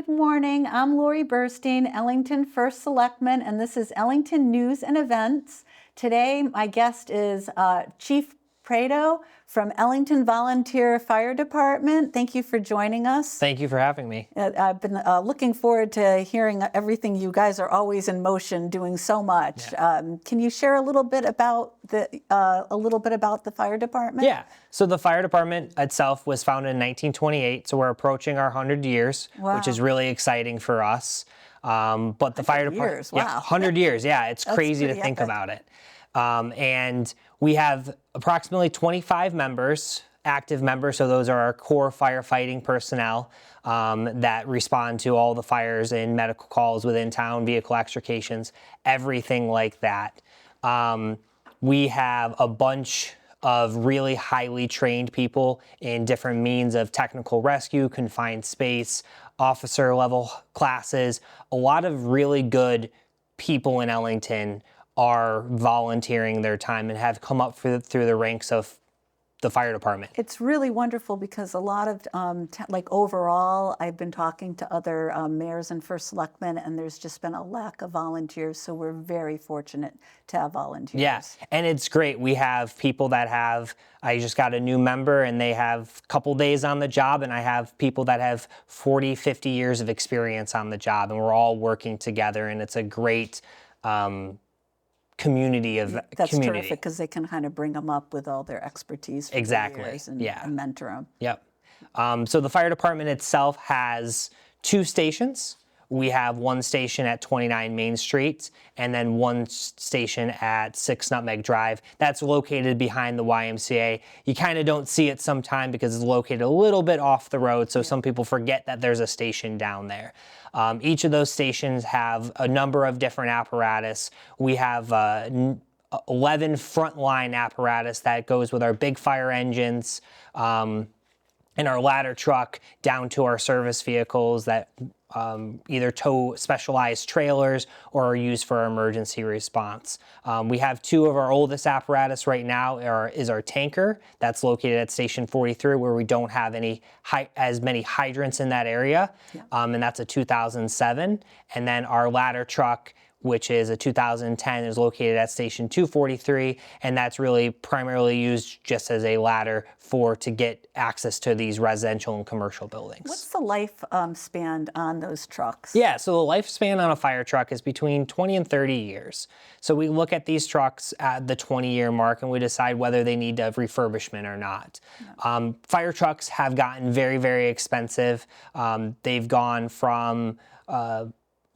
Good morning. I'm Lori Burstein, Ellington First Selectman, and this is Ellington News and Events. Today, my guest is Chief Prado from Ellington Volunteer Fire Department. Thank you for joining us. Thank you for having me. I've been looking forward to hearing everything. You guys are always in motion, doing so much. Yeah. Can you share a little bit about the fire department? Yeah. So the fire department itself was founded in 1928, so we're approaching our 100 years, which is really exciting for us. But the fire department, wow. 100 years, yeah, it's crazy to think about it. And we have approximately 25 members, active members, so those are our core firefighting personnel that respond to all the fires and medical calls within town, vehicle extrications, everything like that. We have a bunch of really highly trained people in different means of technical rescue, confined space, officer level classes. A lot of really good people in Ellington are volunteering their time and have come up through the ranks of the fire department. It's really wonderful because a lot of, overall, I've been talking to other mayors and first selectmen, and there's just been a lack of volunteers, so we're very fortunate to have volunteers. Yeah, and it's great. We have people that I just got a new member, and they have a couple days on the job, and I have people that have 40, 50 years of experience on the job, and we're all working together, and it's a great community of That's terrific because they can kind of bring them up with all their expertise for years and mentor them. Yep. So the fire department itself has 2 stations. We have one station at 29 Main Street and then one station at 6 Nutmeg Drive. That's located behind the YMCA. You kind of don't see it sometime because it's located a little bit off the road, so some people forget that there's a station down there. Each of those stations have a number of different apparatus. We have 11 frontline apparatus that goes with our big fire engines and our ladder truck down to our service vehicles that either tow specialized trailers or are used for our emergency response. We have 2 of our oldest apparatus right now is our tanker that's located at Station 43 where we don't have as many hydrants in that area, and that's a 2007. And then our ladder truck, which is a 2010, is located at Station 243, and that's really primarily used just as a ladder to get access to these residential and commercial buildings. What's the life span on those trucks? Yeah, so the lifespan on a fire truck is between 20 and 30 years. So we look at these trucks at the 20-year mark and we decide whether they need refurbishment or not. Yeah. Fire trucks have gotten very, very expensive. They've gone from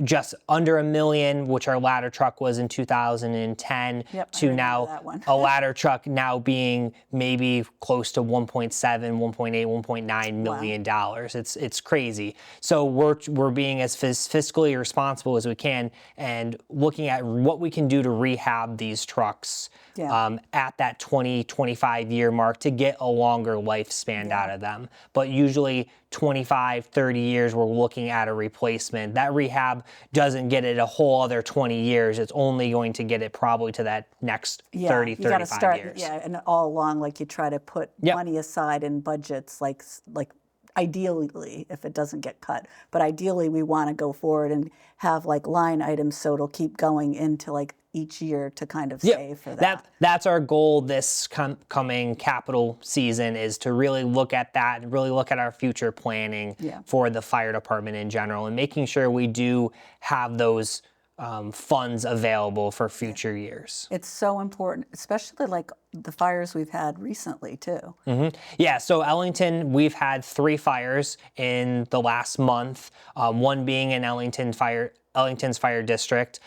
just under $1 million, which our ladder truck was in 2010, to now a ladder truck now being maybe close to $1.7, $1.8, $1.9 million. Wow. It's crazy. So we're being as fiscally responsible as we can and looking at what we can do to rehab these trucks at that 20, 25-year mark to get a longer lifespan out of them. But usually 25, 30 years, we're looking at a replacement. That rehab doesn't get it a whole other 20 years. It's only going to get it probably to that next 30, 35 years. You got to start, and all along, like you try to put money aside in budgets, like ideally, if it doesn't get cut, but ideally we want to go forward and have like line items so it'll keep going into like each year to kind of save for that. That's our goal this coming capital season, is to really look at that and really look at our future planning for the fire department in general and making sure we do have those funds available for future years. It's so important, especially like the fires we've had recently too. Mm-hmm. Yeah, so Ellington, we've had 3 fires in the last month, one being in Ellington's fire district.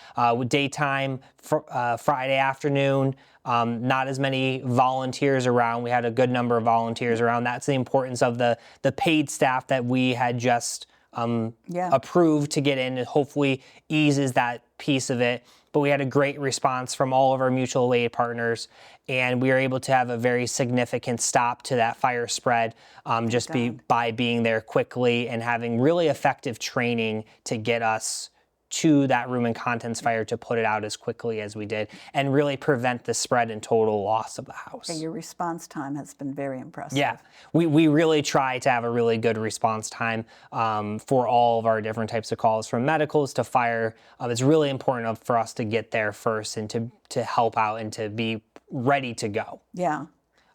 Daytime, Friday afternoon, not as many volunteers around. We had a good number of volunteers around. That's the importance of the paid staff that we had just approved to get in. It hopefully eases that piece of it. But we had a great response from all of our mutual aid partners, and we were able to have a very significant stop to that fire spread by being there quickly and having really effective training to get us to that room and contents fire to put it out as quickly as we did and really prevent the spread and total loss of the house. Your response time has been very impressive. Yeah, we really try to have a really good response time for all of our different types of calls, from medicals to fire. It's really important for us to get there first and to help out and to be ready to go. Yeah.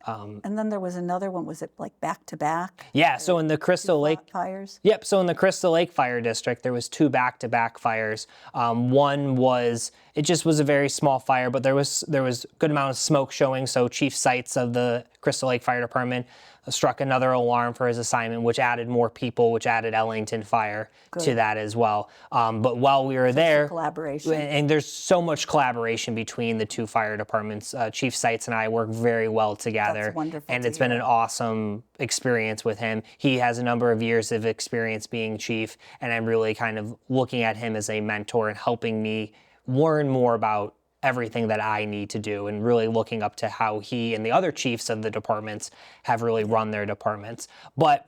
And then there was another one, was it like back to back? Yeah, so in the Crystal Lake fires? Yep, so in the Crystal Lake Fire District, there was 2 back-to-back fires. One was, it just was a very small fire, but there was a good amount of smoke showing, so Chief Seitz of the Crystal Lake Fire Department struck another alarm for his assignment, which added more people, which added Ellington Fire to that as well. But while we were there, collaboration. and there's so much collaboration between the 2 fire departments. Chief Seitz and I work very well together. That's wonderful and to it's been an awesome experience with him. He has a number of years of experience being chief, and I'm really kind of looking at him as a mentor and helping me learn more about everything that I need to do, and really looking up to how he and the other chiefs of the departments have really run their departments. But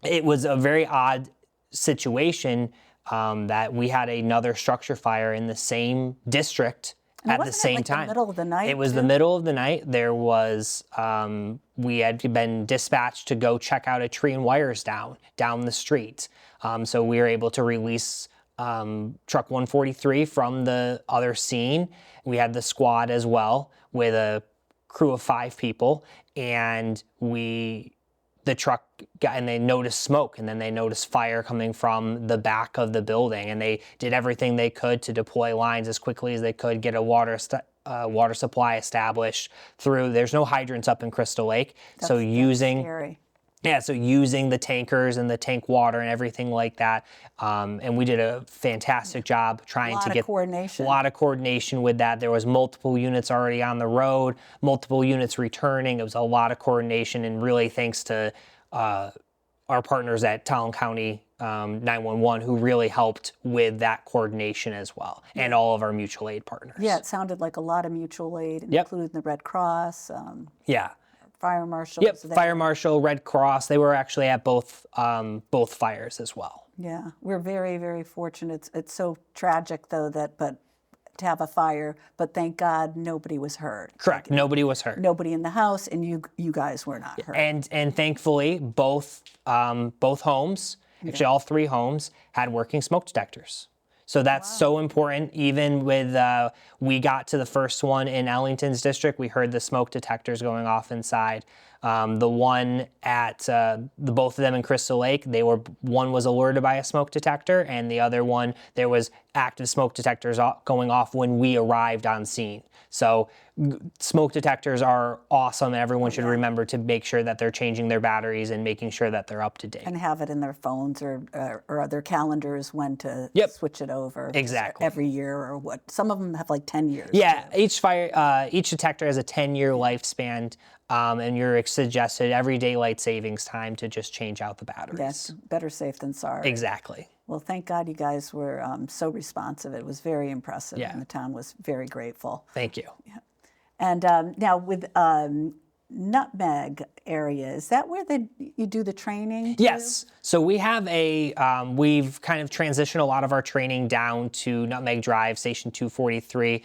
it was a very odd situation that we had another structure fire in the same district at the same time. The middle of the night? It was the middle of the night. There was, we had been dispatched to go check out a tree and wires down the street. So we were able to release truck 143 from the other scene. We had the squad as well with a crew of 5 people, and the truck got, and they noticed smoke, and then they noticed fire coming from the back of the building, and they did everything they could to deploy lines as quickly as they could, get a water supply established through. There's no hydrants up in Crystal Lake, so using scary. Yeah, so using the tankers and the tank water and everything like that, and we did a fantastic job trying to get coordination. A lot of coordination with that. There was multiple units already on the road, multiple units returning. It was a lot of coordination, and really thanks to our partners at Talon County 911, who really helped with that coordination as well, and all of our mutual aid partners. Yeah, it sounded like a lot of mutual aid, including the Red Cross. Yeah. Fire marshal. Yep, fire marshal, Red Cross. They were actually at both fires as well. Yeah, we're very, very fortunate. It's so tragic though but to have a fire, but thank God nobody was hurt. Correct. Nobody was hurt. Nobody in the house, and you guys were not hurt. And thankfully, both homes, actually all 3 homes, had working smoke detectors. So that's so important. Even with, we got to the first one in Ellington's district, we heard the smoke detectors going off inside. The one at both of them in Crystal Lake, one was alerted by a smoke detector, and the other one, there was active smoke detectors going off when we arrived on scene. So smoke detectors are awesome, and everyone should remember to make sure that they're changing their batteries and making sure that they're up to date. And have it in their phones or their calendars when to switch it over. Exactly. Every year or what? Some of them have like 10 years. Yeah, each detector has a 10-year lifespan, and you're suggested every daylight savings time to just change out the batteries. Yes, better safe than sorry. Exactly. Well, thank God you guys were so responsive. It was very impressive, Yeah. and the town was very grateful. Thank you. Yeah. And now with Nutmeg area, is that where you do the training? Yes. So we have we've kind of transitioned a lot of our training down to Nutmeg Drive, Station 243.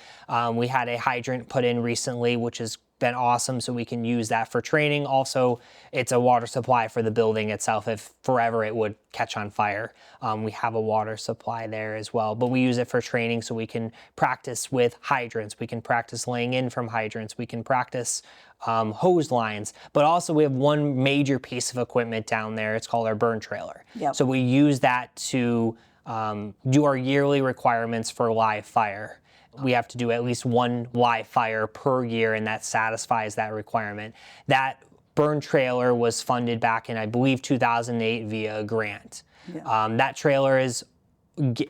We had a hydrant put in recently, which has been awesome, so we can use that for training. Also, it's a water supply for the building itself. If forever it would catch on fire, we have a water supply there as well. But we use it for training, so we can practice with hydrants. We can practice laying in from hydrants. We can practice hose lines. But also we have one major piece of equipment down there. It's called our burn trailer. Yep. So we use that to do our yearly requirements for live fire. We have to do at least 1 live fire per year, and that satisfies that requirement. That burn trailer was funded back in, I believe, 2008 via a grant. Yeah. That trailer is,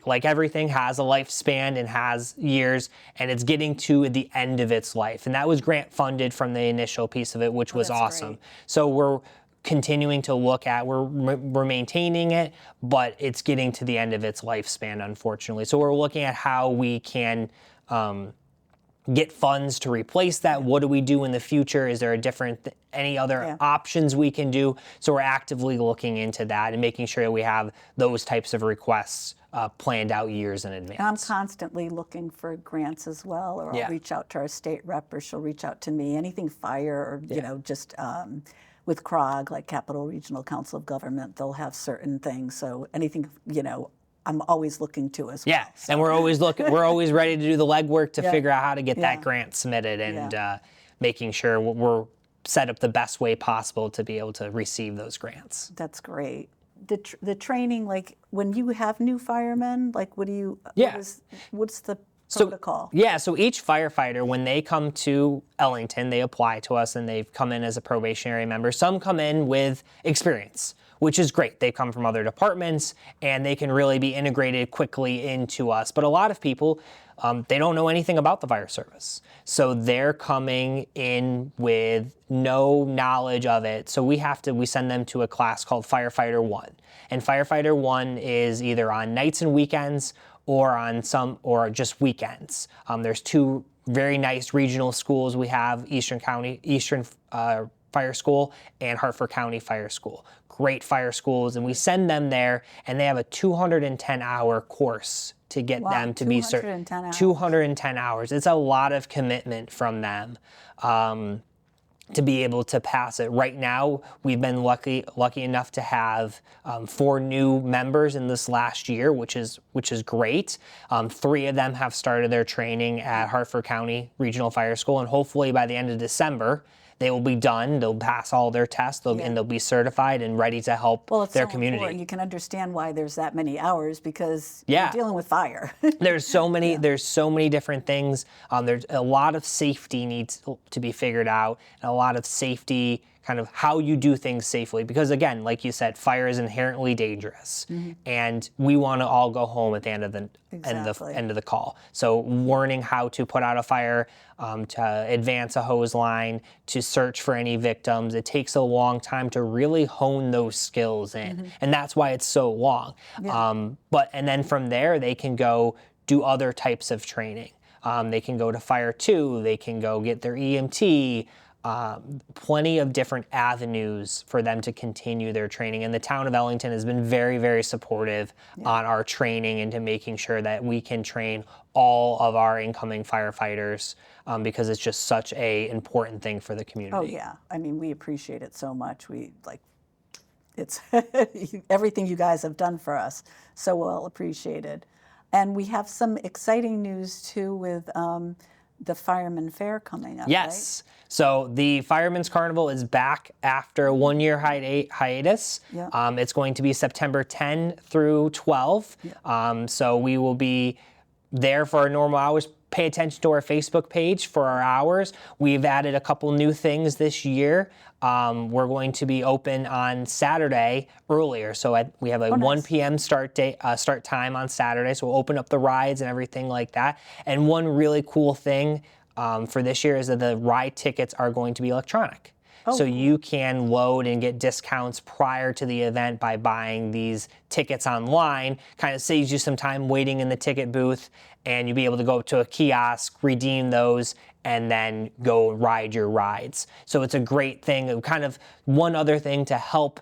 like everything, has a lifespan and has years, and it's getting to the end of its life. And that was grant funded from the initial piece of it, which was awesome. Great. So we're continuing to look at, we're maintaining it, but it's getting to the end of its lifespan, unfortunately. So we're looking at how we can get funds to replace that. What do we do in the future? Is there a different, any other options we can do? So we're actively looking into that and making sure that we have those types of requests planned out years in advance. And I'm constantly looking for grants as well, or I'll reach out to our state rep, or she'll reach out to me. Anything fire, or you know, just with CROG, like Capital Regional Council of Government, they'll have certain things. So anything, you know, I'm always looking to as well. Yeah, So. and we're always looking. We're always ready to do the legwork to figure out how to get that grant submitted, and making sure we're set up the best way possible to be able to receive those grants. That's great. The training, like when you have new firemen, like what do you? What's the protocol? So each firefighter, when they come to Ellington, they apply to us and they've come in as a probationary member. Some come in with experience, which is great. They come from other departments and they can really be integrated quickly into us. But a lot of people, they don't know anything about the fire service. So they're coming in with no knowledge of it. So we send them to a class called Firefighter 1. And Firefighter 1 is either on nights and weekends or just weekends. There's two very nice regional schools we have, Eastern Fire School and Hartford County Fire School. Great fire schools, and we send them there, and they have a 210-hour course to get them to be certain. 210 hours. It's a lot of commitment from them to be able to pass it. Right now, we've been lucky enough to have 4 new members in this last year, which is great. 3 of them have started their training at Hartford County Regional Fire School, and hopefully by the end of December, they will be done. They'll pass all their tests, and they'll be certified and ready to help their community. Important. You can understand why there's that many hours, because you're dealing with fire. There's so many. There's so many different things. There's a lot of safety needs to be figured out, and a lot of safety, kind of how you do things safely. Because again, like you said, fire is inherently dangerous, and we want to all go home at the end of the end of the call. So learning how to put out a fire, to advance a hose line, to search for any victims, it takes a long time to really hone those skills in, and that's why it's so long. And then from there, they can go do other types of training. They can go to Fire 2. They can go get their EMT. Plenty of different avenues for them to continue their training. And the town of Ellington has been very, very supportive on our training and to making sure that we can train all of our incoming firefighters, because it's just such an important thing for the community. Oh yeah, I mean, we appreciate it so much. It's everything you guys have done for us, so well appreciated. And we have some exciting news too with the Fireman Fair coming up. Yes. Right? So the Fireman's Carnival is back after a 1-year hiatus. It's going to be September 10 through 12. So we will be there for our normal hours. Pay attention to our Facebook page for our hours. We've added a couple new things this year. We're going to be open on Saturday earlier. So we have a 1 p.m. start time on Saturday. So we'll open up the rides and everything like that. And one really cool thing for this year is that the ride tickets are going to be electronic. So you can load and get discounts prior to the event by buying these tickets online. Kind of saves you some time waiting in the ticket booth, and you'll be able to go to a kiosk, redeem those, and then go ride your rides. So it's a great thing. Kind of one other thing to help.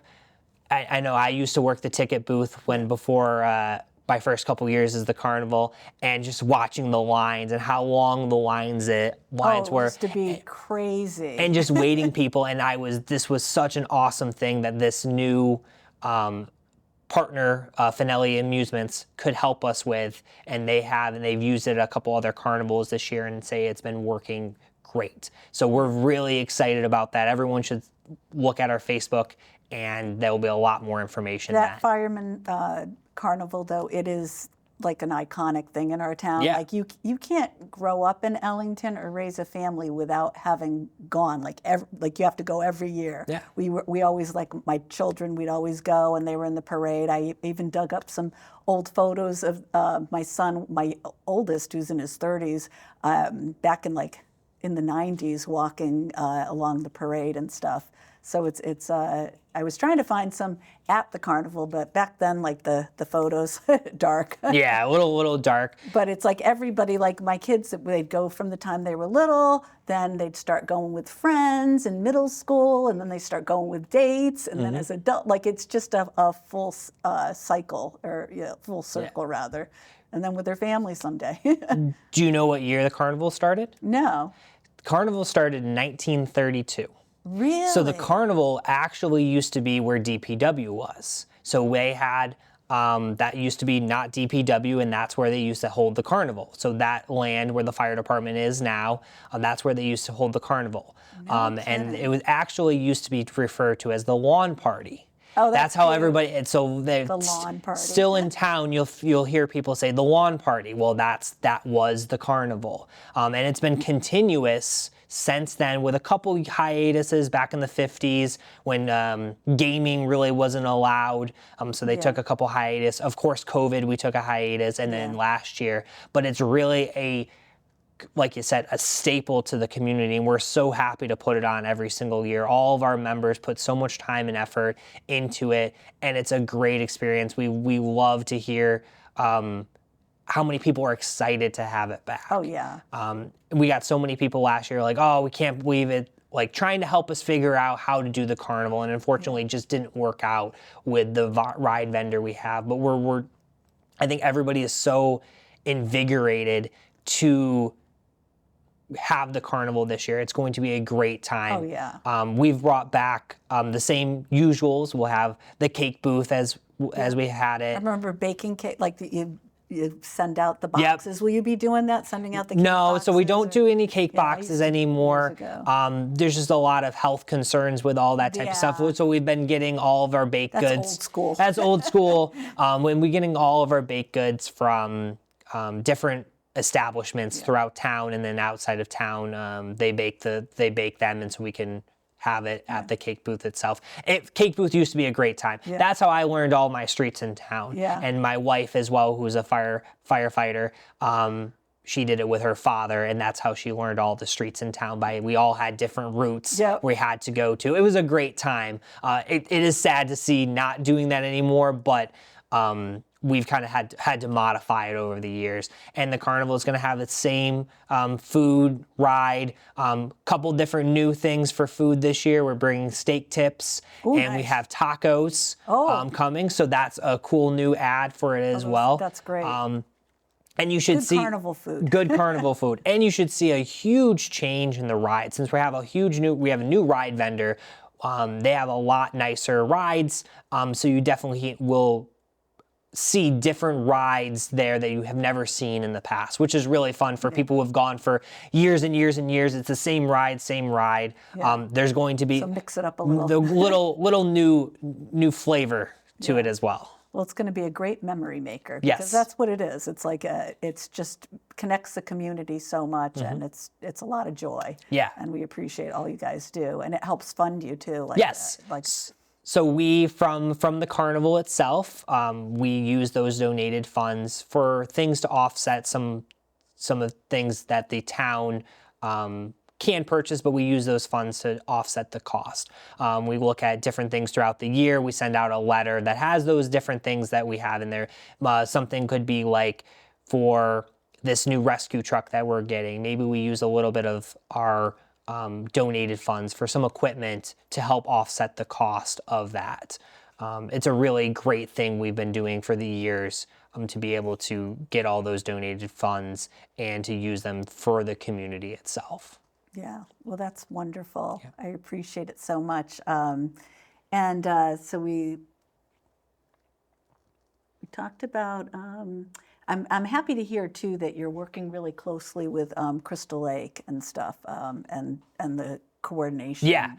I know I used to work the ticket booth before my first couple years is the carnival, and just watching the lines and how long the lines were. Used to be crazy. And just waiting people, and this was such an awesome thing that this new partner, Finelli Amusements, could help us with, and they've used it at a couple other carnivals this year and say it's been working great. So we're really excited about that. Everyone should look at our Facebook, and there will be a lot more information. That Fireman Carnival, though, it is like an iconic thing in our town. Like you can't grow up in Ellington or raise a family without having gone. Like you have to go every year. We always, like my children, we'd always go, and they were in the parade. I even dug up some old photos of my son, my oldest, who's in his 30s, back in the 90s, walking along the parade and stuff. So it's I was trying to find some at the carnival, but back then, like the photos, dark. Yeah, a little dark. But it's like everybody, like my kids, they'd go from the time they were little, then they'd start going with friends in middle school, and then they start going with dates, and then as adult, like it's just a full cycle, or full circle rather, and then with their family someday. Do you know what year the carnival started? No. The carnival started in 1932. Really? So the carnival actually used to be where DPW was. So they had, that used to be not DPW, and that's where they used to hold the carnival. So that land where the fire department is now, that's where they used to hold the carnival. And it was actually used to be referred to as the lawn party. Oh, that's how cute. everybody. And so they're The lawn party. still in town. You'll hear people say the lawn party. Well, that was the carnival, and it's been continuous since then, with a couple hiatuses back in the 50s when gaming really wasn't allowed. So they took a couple hiatus. Of course, COVID, we took a hiatus, and then last year. But it's really like you said, a staple to the community, and we're so happy to put it on every single year. All of our members put so much time and effort into it, and it's a great experience. We love to hear how many people are excited to have it back. Oh, yeah. We got so many people last year like, oh, we can't believe it, like trying to help us figure out how to do the carnival, and unfortunately it just didn't work out with the ride vendor we have. But I think everybody is so invigorated to have the carnival this year. It's going to be a great time. Oh, yeah. We've brought back the same usuals. We'll have the cake booth as we had it. I remember baking cake, like you send out the boxes. Will you be doing that, sending out the cake No, boxes? so we don't do any cake Yeah, I boxes used to anymore. years ago. There's just a lot of health concerns with all that type of stuff. Yeah. So we've been getting all of our baked That's goods. old school. That's old school. When we're getting all of our baked goods from different establishments throughout town, and then outside of town, they bake them, and so we can have it at the cake booth itself. Cake booth used to be a great time. Yeah. That's how I learned all my streets in town. Yeah. And my wife as well, who's a firefighter, she did it with her father, and that's how she learned all the streets in town. We all had different routes we had to go to. It was a great time. It is sad to see not doing that anymore, but we've kind of had to modify it over the years. And the carnival is going to have its same food ride, couple different new things for food this year. We're bringing steak tips, and we nice. have tacos coming. So that's a cool new ad for it as well. That's great. And you should Good see carnival food. Good carnival food, and you should see a huge change in the ride since we have a new ride vendor. They have a lot nicer rides, so you definitely will see different rides there that you have never seen in the past, which is really fun for people who have gone for years and years and years. It's the same ride. Yeah. There's going to be So mix it up a little. the little new flavor to it as well. Well, it's going to be a great memory maker. Yes. Because that's what it is. It's like it's just connects the community so much, and it's a lot of joy. Yeah. And we appreciate all you guys do, and it helps fund you too. Like, Yes. So we, from the carnival itself, we use those donated funds for things to offset some of the things that the town can purchase, but we use those funds to offset the cost. We look at different things throughout the year. We send out a letter that has those different things that we have in there. Something could be like for this new rescue truck that we're getting, maybe we use a little bit of our donated funds for some equipment to help offset the cost of that. It's a really great thing we've been doing for the years to be able to get all those donated funds and to use them for the community itself. Yeah, well, that's wonderful. I appreciate it so much. So we talked about. I'm happy to hear too that you're working really closely with Crystal Lake and stuff, and the coordination. Yeah.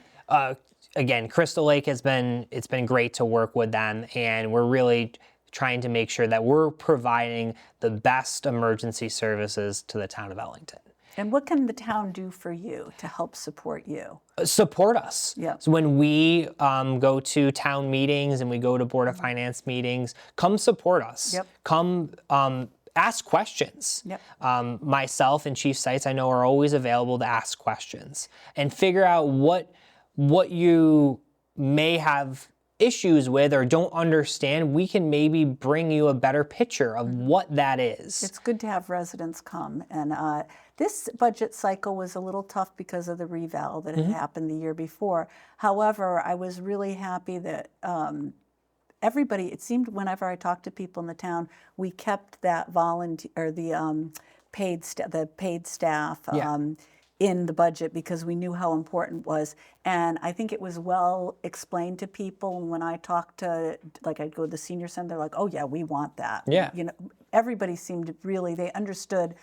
Again, Crystal Lake it's been great to work with them, and we're really trying to make sure that we're providing the best emergency services to the town of Ellington. And what can the town do for you to help support you? Support us. Yeah. So when we go to town meetings and we go to Board of Finance meetings, come support us. Yep. Come ask questions. Yep. Myself and Chief Seitz, I know, are always available to ask questions and figure out what what you may have issues with or don't understand, we can maybe bring you a better picture of what that is. It's good to have residents come. And this budget cycle was a little tough because of the reval that had happened the year before. However, I was really happy that everybody, it seemed whenever I talked to people in the town, we kept that volunteer, or the paid staff in the budget because we knew how important it was. And I think it was well explained to people. And when I talked to, like, I'd go to the senior center, they're like, oh yeah, we want that. Yeah. You know, everybody seemed to really, they understood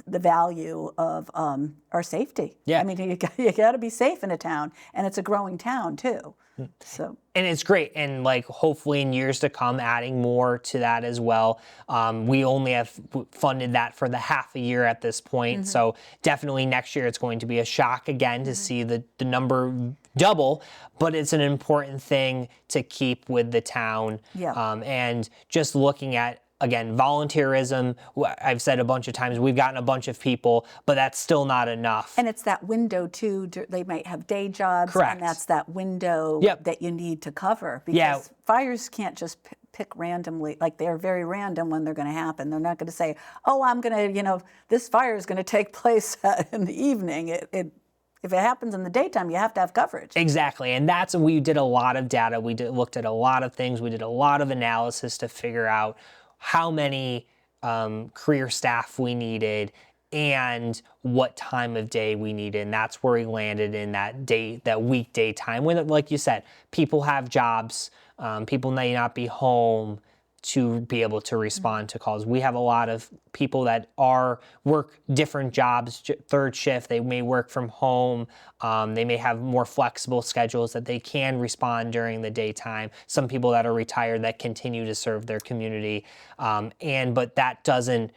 the value of our safety. Yeah. I mean, you got to be safe in a town, and it's a growing town too. So. And it's great, and like hopefully in years to come, adding more to that as well. We only have funded that for the half a year at this point, so definitely next year it's going to be a shock again to see the number double. But it's an important thing to keep with the town, and just looking at. Again, volunteerism, I've said a bunch of times, we've gotten a bunch of people, but that's still not enough. And it's that window too, they might have day jobs. Correct. And that's that window that you need to cover. Because fires can't just pick randomly, like they're very random when they're going to happen. They're not going to say, oh, I'm going to, this fire is going to take place in the evening. If it happens in the daytime, you have to have coverage. Exactly, and we did a lot of data. We looked at a lot of things. We did a lot of analysis to figure out how many career staff we needed and what time of day we needed. And that's where we landed in that weekday time when, like you said, people have jobs, people may not be home to be able to respond to calls. We have a lot of people that work different jobs, third shift. They may work from home. They may have more flexible schedules that they can respond during the daytime. Some people that are retired that continue to serve their community. But that doesn't,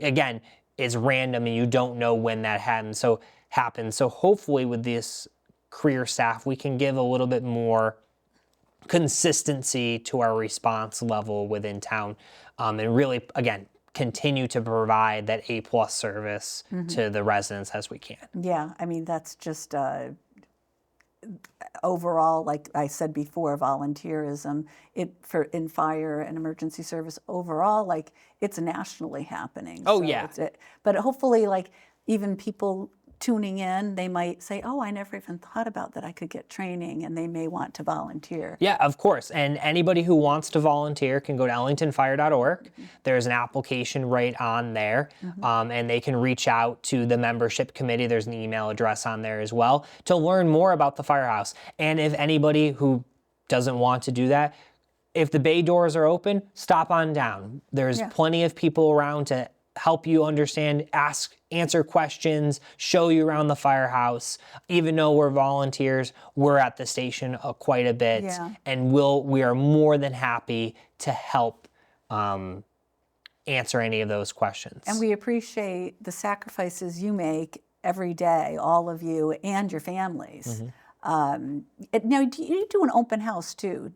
again, it's random and you don't know when that happens. So hopefully with this career staff, we can give a little bit more consistency to our response level within town, and really, again, continue to provide that A+ service to the residents as we can. Yeah, I mean, that's just overall, like I said before, volunteerism in fire and emergency service overall, like it's nationally happening. Oh, so yeah. But hopefully, like even people tuning in, they might say, oh, I never even thought about that I could get training, and they may want to volunteer. Yeah, of course. And anybody who wants to volunteer can go to ellingtonfire.org. There's an application right on there, and they can reach out to the membership committee. There's an email address on there as well to learn more about the firehouse. And if anybody who doesn't want to do that, if the bay doors are open, stop on down. There's plenty of people around to help you understand, answer questions, show you around the firehouse. Even though we're volunteers, we're at the station quite a bit, and we are more than happy to help answer any of those questions. And we appreciate the sacrifices you make every day, all of you and your families. Now, do you do an open house too?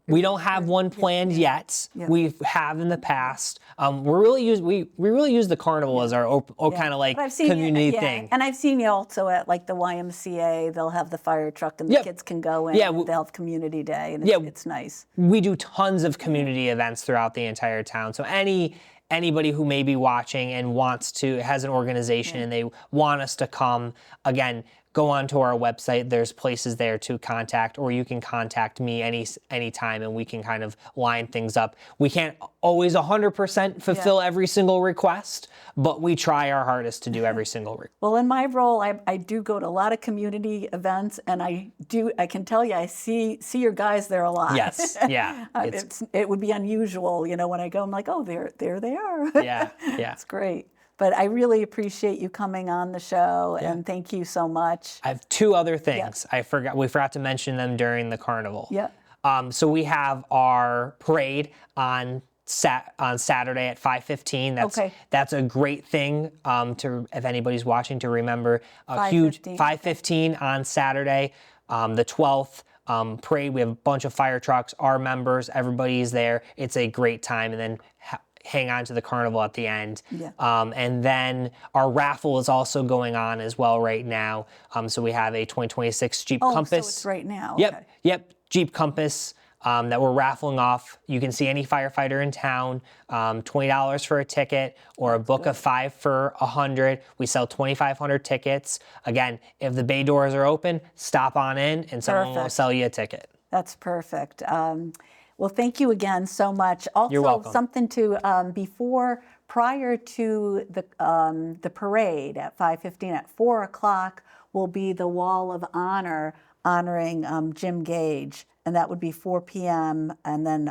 We don't have one planned yet. We have in the past. We really use the carnival as our kind of like community thing. And I've seen you also at like the YMCA. They'll have the fire truck and the kids can go in. And they'll have community day, and it's nice. We do tons of community events throughout the entire town. So anybody who may be watching and has an organization and they want us to come, again, go onto our website. There's places there to contact, or you can contact me anytime, and we can kind of line things up. We can't always 100% fulfill every single request, but we try our hardest to do every single request. Well, in my role, I do go to a lot of community events, and I can tell you, I see your guys there a lot. Yes, yeah. It would be unusual, when I go, I'm like, oh, there they are. Yeah. It's great. But I really appreciate you coming on the show, and thank you so much. I have two other things. We forgot to mention them during the carnival. Yeah. So we have our parade on Saturday at 5:15. That's a great thing if anybody's watching, to remember. A huge 5:15 on Saturday, the 12th. Parade. We have a bunch of fire trucks, our members, everybody's there. It's a great time. And then hang on to the carnival at the end. Yeah. And then our raffle is also going on as well right now. So we have a 2026 Jeep Oh, Compass. so it's right now. Yep, Okay. yep, Jeep Compass that we're raffling off. You can see any firefighter in town, $20 for a ticket, or a book of 5 for $100. We sell 2,500 tickets. Again, if the bay doors are open, stop on in and someone will Perfect. sell you a ticket. That's perfect. Well, thank you again so much. Also, You're welcome. something to prior to the parade at 5:15 at 4 o'clock will be the Wall of Honor honoring Jim Gage, and that would be 4 p.m. and then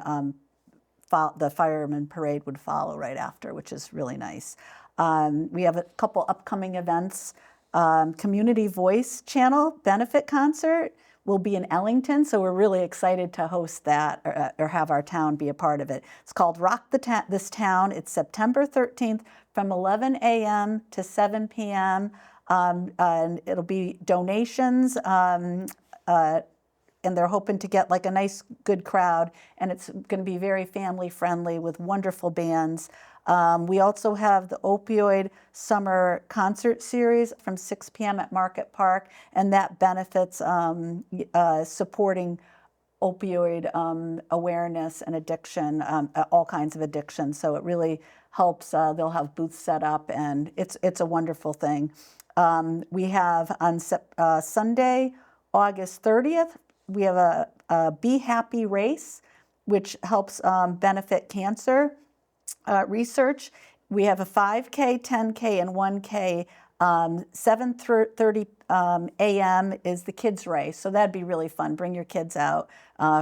the fireman parade would follow right after, which is really nice. We have a couple upcoming events. Community Voice Channel benefit concert will be in Ellington, so we're really excited to host that or have our town be a part of it. It's called Rock This Town. It's September 13th from 11 a.m. to 7 p.m. And it'll be donations, and they're hoping to get like a nice, good crowd, and it's going to be very family friendly with wonderful bands. We also have the Opioid Summer Concert Series from 6 p.m. at Market Park, and that benefits supporting opioid awareness and addiction, all kinds of addiction. So it really helps. They'll have booths set up, and it's a wonderful thing. We have on Sunday, August 30th, we have a Be Happy race, which helps benefit cancer research. We have a 5K, 10K, and 1K. 7:30 a.m. is the kids' race, so that'd be really fun. Bring your kids out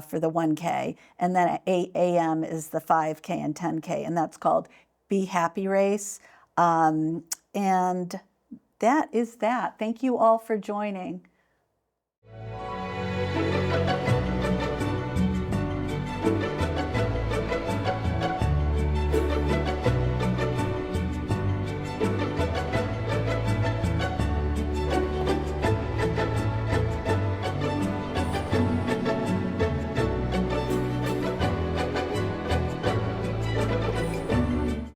for the 1K. And then at 8 a.m. is the 5K and 10K, and that's called Be Happy Race. And that is that. Thank you all for joining.